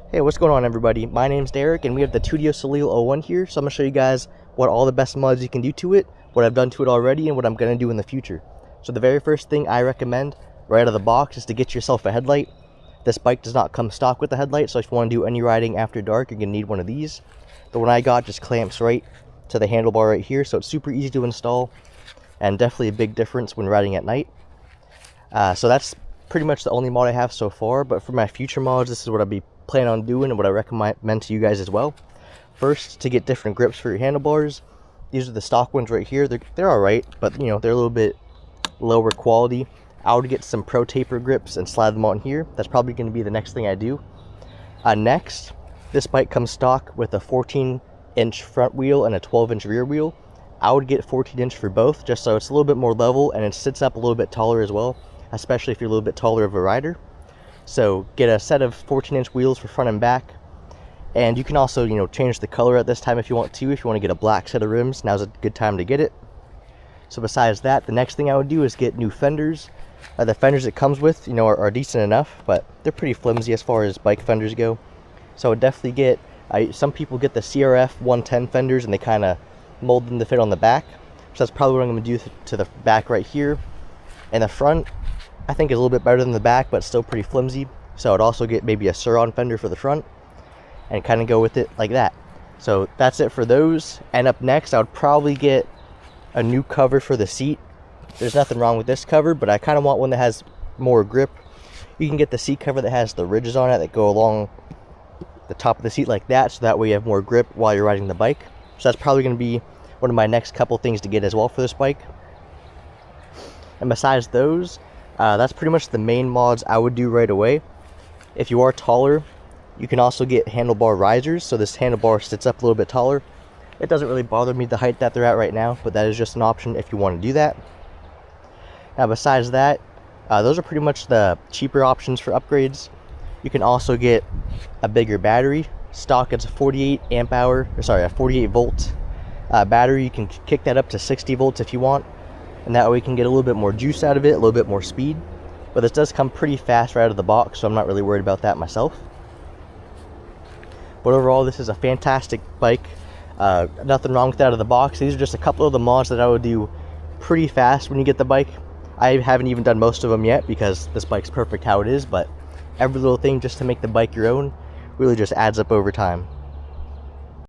Hey, what's going on everybody? My name's Derek and we have the Tuttio Soleil 01 here, so I'm going to show you guys what all the best mods you can do to it, what I've done to it already, and what I'm going to do in the future. So the very first thing I recommend right out of the box is to get yourself a headlight. This bike does not come stock with a headlight, so if you want to do any riding after dark, you're going to need one of these. The one I got just clamps right to the handlebar right here, so it's super easy to install and definitely a big difference when riding at night. So that's pretty much the only mod I have so far, but for my future mods, this is what I'll be planning on doing and what I recommend to you guys as well. First, to get different grips for your handlebars, these are the stock ones right here. They're alright, but you know, they're a little bit lower quality. I would get some Pro Taper grips and slide them on here. That's probably going to be the next thing I do. Next, this bike comes stock with a 14-inch front wheel and a 12-inch rear wheel. I would get 14-inch for both, just so it's a little bit more level and it sits up a little bit taller as well, especially if you're a little bit taller of a rider. So get a set of 14-inch wheels for front and back, and you can also, you know, change the color at this time if you want to. If you want to get a black set of rims, now's a good time to get it. So besides that, the next thing I would do is get new fenders. The fenders it comes with, you know, are decent enough, but they're pretty flimsy as far as bike fenders go. So I would definitely get, some people get the CRF 110 fenders and they kind of mold them to fit on the back. So that's probably what I'm going to do to the back right here. And the front, I think, is a little bit better than the back, but still pretty flimsy. So I'd also get maybe a Sur-On fender for the front and kind of go with it like that. So that's it for those. And up next, I would probably get a new cover for the seat. There's nothing wrong with this cover, but I kind of want one that has more grip. You can get the seat cover that has the ridges on it that go along the top of the seat like that, so that way you have more grip while you're riding the bike. So that's probably going to be one of my next couple things to get as well for this bike. And besides those, that's pretty much the main mods I would do right away. If you are taller, you can also get handlebar risers, so this handlebar sits up a little bit taller. It doesn't really bother me the height that they're at right now, but that is just an option if you want to do that. Now besides that, those are pretty much the cheaper options for upgrades. You can also get a bigger battery. Stock, it's a 48 volt battery. You can kick that up to 60 volts if you want, and that way you can get a little bit more juice out of it, a little bit more speed. But this does come pretty fast right out of the box, so I'm not really worried about that myself. But overall, this is a fantastic bike. Nothing wrong with that out of the box. These are just a couple of the mods that I would do pretty fast when you get the bike. I haven't even done most of them yet because this bike's perfect how it is, but every little thing just to make the bike your own really just adds up over time.